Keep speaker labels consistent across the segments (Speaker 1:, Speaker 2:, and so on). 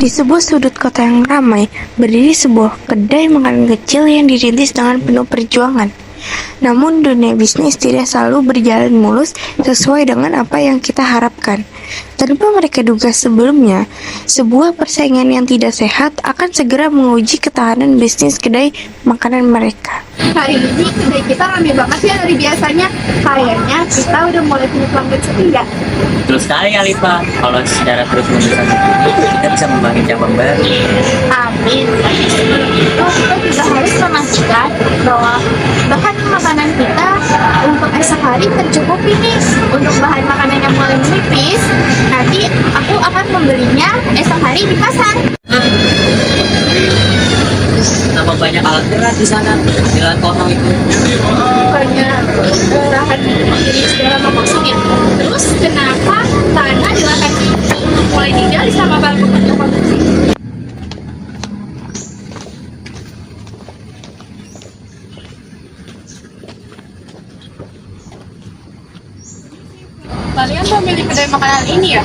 Speaker 1: Di sebuah sudut kota yang ramai, berdiri sebuah kedai makanan kecil yang dirintis dengan penuh perjuangan. Namun dunia bisnis tidak selalu berjalan mulus sesuai dengan apa yang kita harapkan. Tanpa mereka duga sebelumnya, sebuah persaingan yang tidak sehat akan segera menguji ketahanan bisnis kedai makanan mereka.
Speaker 2: Hari ini kedai kita rame banget ya dari biasanya. Kayaknya kita udah mulai punya pelanggan setia.
Speaker 3: Betul sekali Alifa, kalau secara terus menerus begini, kita bisa membangun cabang baru.
Speaker 2: Amin. Sebelum itu kita juga harus memastikan bahwa bahan makanan kita untuk esok hari tercukupi nih. Untuk bahan makanan yang mulai menipis, nanti aku akan membelinya esok hari di pasar.
Speaker 3: Nama banyak alat berat di sana, di lahan kosong itu.
Speaker 2: Bukannya lahan diri segala maksudnya. Terus kenapa tanah di lahan itu mulai digali sama para pekerja konstruksi? Kalian pemilik kedai makanan ini ya?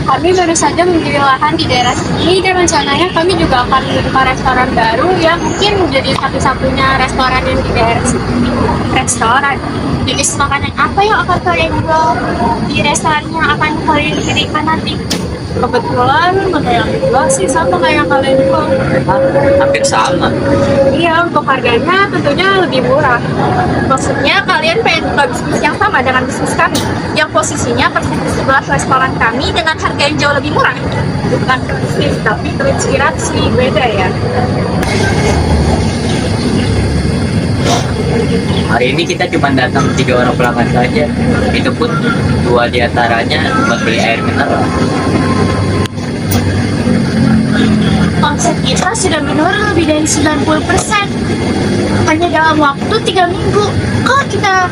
Speaker 2: Kami baru saja membeli lahan di daerah sini dan rencananya kami juga akan membuka restoran baru yang mungkin menjadi satu-satunya restoran yang di daerah sini. Restoran? Jenis makanan apa yang akan kalian jual di restoran yang akan kalian dirikan nanti? Kebetulan menu yang dijual sih sama kayak yang kalian jual.
Speaker 3: Hampir sama.
Speaker 2: Iya, untuk harganya tentunya lebih murah. Maksudnya kalian pengen buka bisnis yang sama dengan bisnis kami, yang posisinya persis di sebelah restoran kami dengan harga yang jauh lebih murah. Bukan bisnis, tapi terinspirasi, beda ya.
Speaker 3: Hari ini kita cuma datang 3 orang pelanggan saja. Itu pun 2 diantaranya buat beli air mineral.
Speaker 2: Omset kita sudah menurun lebih dari 90%. Hanya dalam waktu 3 minggu. Kalau kita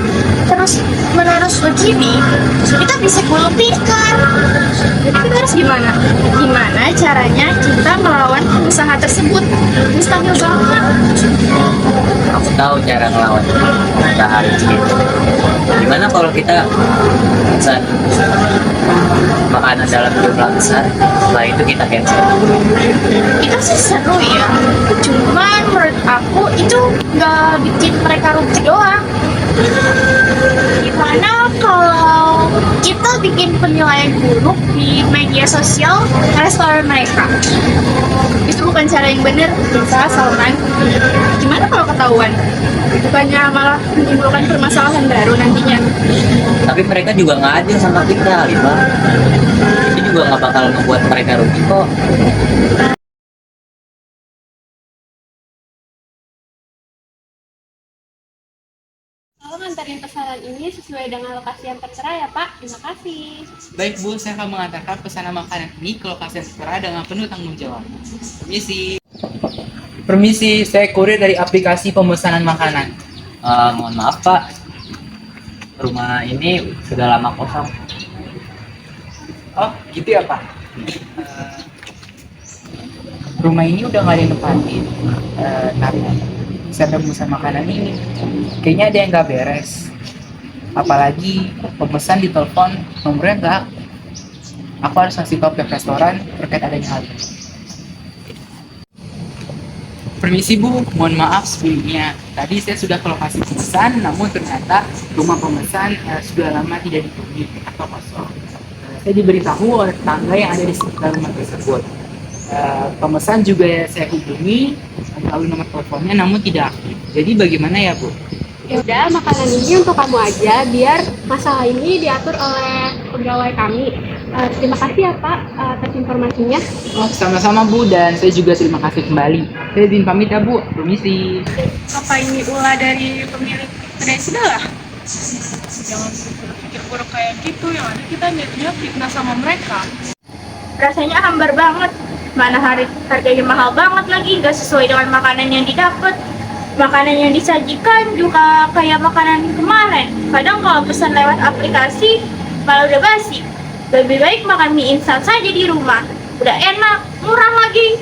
Speaker 2: terus menerus begini, kita bisa gulung tikar. Jadi kita harus gimana? Gimana caranya kita melawan pengusaha tersebut? Mustahil banget.
Speaker 3: Aku tahu cara ngelawan usaha itu. Gimana kalau kita pesan makanan dalam jumlah besar, setelah itu kita cancel?
Speaker 2: Itu sih seru ya. Cuman menurut aku itu nggak bikin mereka rugi doang. Gimana kalau kita bikin penilaian buruk di media sosial restoran mereka? Itu bukan cara yang benar, bisa Salman. Gimana kalau ketahuan? Bukannya malah menimbulkan permasalahan baru nantinya.
Speaker 3: Tapi mereka juga nggak adil sama kita, Alifa. Itu juga nggak bakal membuat mereka rugi kok.
Speaker 2: Tolong antarin pesanan ini sesuai dengan lokasi yang tertera ya Pak. Terima kasih.
Speaker 4: Baik Bu, saya akan mengantarkan pesanan makanan ini ke lokasi yang tertera dengan penuh tanggung jawab. Permisi. Permisi, saya kurir dari aplikasi pemesanan makanan.
Speaker 3: Mohon maaf Pak, rumah ini sudah lama kosong.
Speaker 4: Oh, gitu ya Pak? Rumah ini udah nggak ada yang nempatin. Tapi saya udah pemesan makanan ini. Kayaknya ada yang nggak beres. Apalagi pemesan di telepon nomornya nggak aktif. Aku harus ngasih tahu pihak restoran terkait adanya hal ini. Permisi Bu, mohon maaf sebelumnya. Tadi saya sudah ke lokasi pemesan, namun ternyata rumah pemesan sudah lama tidak dihuni atau kosong. Saya diberitahu oleh tetangga yang ada di sekitar rumah tersebut. Pemesan juga saya hubungi, melalui nomor teleponnya, namun tidak aktif. Jadi bagaimana ya Bu?
Speaker 5: Ya udah, makanan ini untuk kamu aja, biar masalah ini diatur oleh pegawai kami. Terima kasih ya Pak atas informasinya.
Speaker 4: Oh, sama-sama Bu, dan saya juga terima kasih kembali. Saya izin pamit ya Bu, permisi.
Speaker 2: Apa ini ulah dari pemilik kedai segala? Jangan berpikir buruk kayak gitu, yang ada kita jadinya fitnah sama mereka. Rasanya hambar banget. Mana harganya mahal banget lagi, gak sesuai dengan makanan yang didapat. Makanan yang disajikan juga kayak makanan kemarin. Kadang kalau pesan lewat aplikasi malah udah basi. Lebih baik makan mie instan saja di rumah. Udah enak, murah lagi.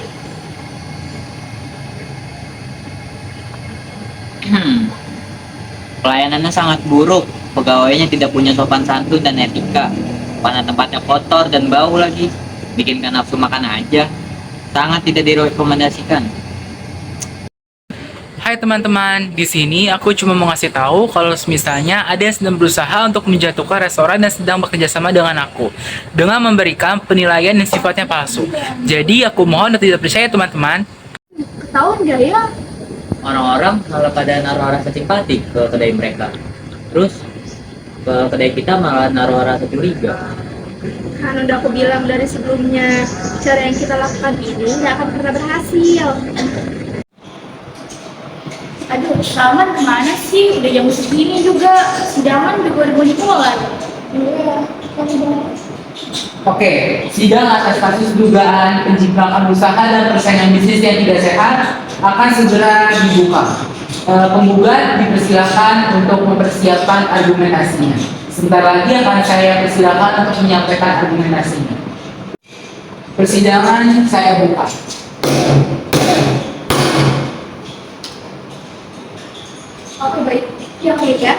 Speaker 3: Pelayanannya sangat buruk, pegawainya tidak punya sopan santun dan etika. Mana tempatnya kotor dan bau lagi, bikin nafsu makan aja. sangat tidak direkomendasikan.
Speaker 4: Hai teman-teman, di sini aku cuma mau ngasih tahu kalau misalnya ada yang sedang berusaha untuk menjatuhkan restoran dan sedang bekerja sama dengan aku dengan memberikan penilaian yang sifatnya palsu. Jadi aku mohon untuk tidak percaya teman-teman.
Speaker 2: Ketahuan gak ya?
Speaker 3: Orang-orang malah pada naruh rasa simpati ke kedai mereka. Terus ke kedai kita malah naruh rasa curiga.
Speaker 2: Kan udah aku bilang dari sebelumnya, cara yang kita lakukan ini nggak akan pernah berhasil. Aduh, Salman kemana sih? Udah jam segini juga, sidangan juga udah mau dimulai. Iya,
Speaker 4: Oke, sidang atas kasus dugaan pencitraan usaha dan persaingan bisnis yang tidak sehat akan segera dibuka. Penggugat dipersilakan untuk mempersiapkan argumentasinya. Sebentar lagi akan saya persilakan untuk menyampaikan argumentasinya. Persidangan saya buka.
Speaker 2: oke baik. Ya baik ya.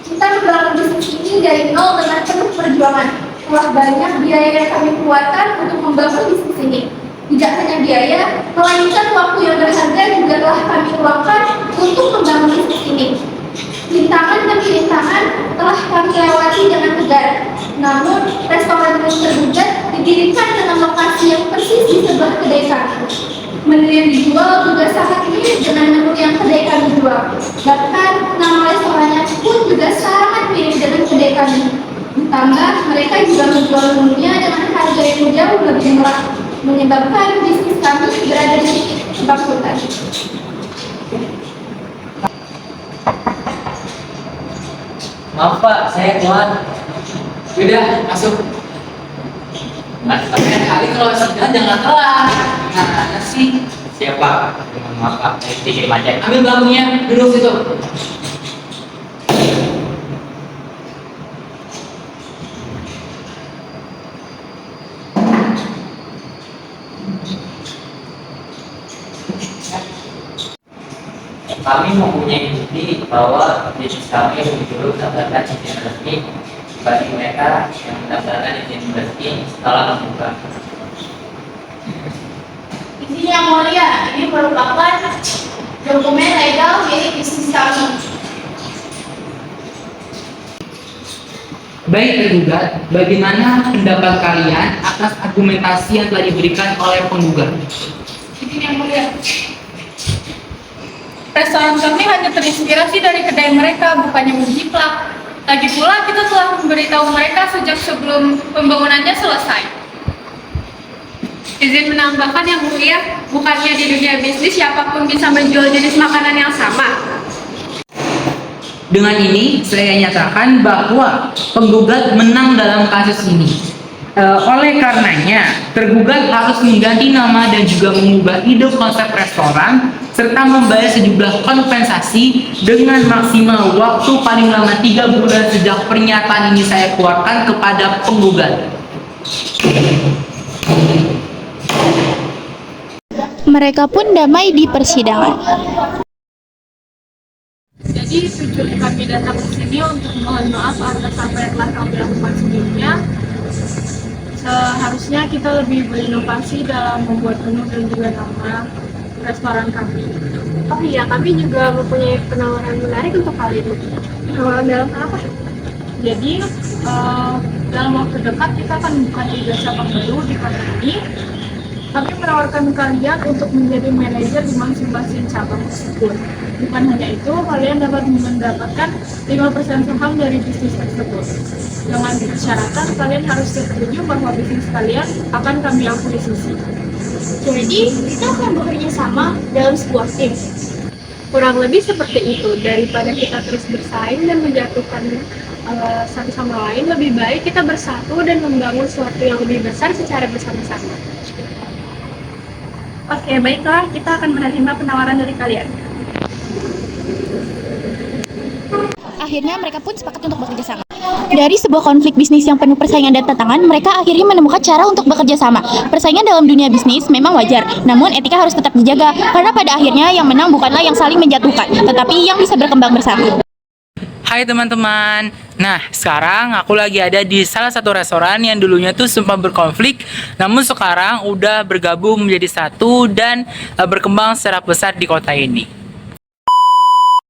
Speaker 2: Kita membangun bisnis ini dari nol dengan penuh perjuangan. Telah banyak biaya yang kami keluarkan untuk membangun bisnis ini. Tidak hanya biaya, melainkan waktu yang berharga juga telah kami keluarkan untuk membangun bisnis ini. Rintangan demi rintangan telah kami lewati dengan tegar. Namun, restoran yang tergugat didirikan dengan lokasi yang persis di sebelah kedai kami. Menu yang dijual juga sangat mirip dengan menu yang kedai kami jual. Bahkan, nama restorannya pun juga sangat mirip dengan kedai kami. Ditambah, mereka juga menjual menunya dengan harga yang jauh lebih murah, menyebabkan bisnis kami berada di titik kebangkrutan.
Speaker 3: Maaf Pak, saya keluar.
Speaker 4: Udah, masuk. Nah, tapi kali kalau sidang jangan telat. Nah, sih.
Speaker 3: Siapa? Maaf Pak, saya pikir macet.
Speaker 4: Ambil bangkunya, duduk situ.
Speaker 3: Kami mempunyai bukti bahwa bisnis kami dulu mendapatkan izin resmi bagi mereka yang mendapatkan izin resmi setelah membuka.
Speaker 2: Izin yang mulia, ini merupakan dokumen legal milik bisnis kami.
Speaker 4: Baik tergugat, bagaimana pendapat kalian atas argumentasi yang telah diberikan oleh penggugat?
Speaker 2: Izin yang mulia. Restoran kami hanya terinspirasi dari kedai mereka, bukannya menjiplak. Lagi pula kita telah memberitahu mereka sejak sebelum pembangunannya selesai.
Speaker 5: Izin menambahkan yang mulia, bukannya di dunia bisnis siapapun bisa menjual jenis makanan yang sama.
Speaker 4: Dengan ini, saya nyatakan bahwa penggugat menang dalam kasus ini. Oleh karenanya, tergugat harus mengganti nama dan juga mengubah ide konsep restoran serta membayar sejumlah kompensasi dengan maksimal waktu paling lama 3 bulan sejak pernyataan ini saya keluarkan kepada penggugat.
Speaker 1: Mereka pun damai di persidangan.
Speaker 2: Jadi tujuan kami datang ke sini untuk mohon maaf atas apa yang telah kami lakukan sebelumnya. Seharusnya kita lebih berinovasi dalam membuat menu dan juga nama restoran kami.
Speaker 5: Oh iya, kami juga mempunyai penawaran menarik untuk kalian. Penawaran dalam apa?
Speaker 2: Jadi dalam waktu dekat kita akan buka 3 cabang baru di kota ini. Kami menawarkan kalian untuk menjadi manajer di masing-masing cabang tersebut. Bukan hanya itu, kalian dapat mendapatkan 5% saham dari bisnis tersebut. Dengan persyaratan kalian harus setuju bahwa bisnis kalian akan kami akuisisi.
Speaker 5: Jadi, kita akan bekerja sama dalam sebuah tim. Kurang lebih seperti itu. Daripada kita terus bersaing dan menjatuhkan satu sama lain, lebih baik kita bersatu dan membangun sesuatu yang lebih besar secara bersama-sama.
Speaker 2: Oke, baiklah, kita akan menerima penawaran dari kalian.
Speaker 1: Akhirnya mereka pun sepakat untuk bekerja sama. Dari sebuah konflik bisnis yang penuh persaingan dan tantangan, mereka akhirnya menemukan cara untuk bekerja sama. Persaingan dalam dunia bisnis memang wajar, namun etika harus tetap dijaga, karena pada akhirnya yang menang bukanlah yang saling menjatuhkan, tetapi yang bisa berkembang bersama.
Speaker 4: Hai teman-teman. Nah, sekarang aku lagi ada di salah satu restoran yang dulunya tuh sempat berkonflik, namun sekarang udah bergabung menjadi satu dan berkembang secara besar di kota ini.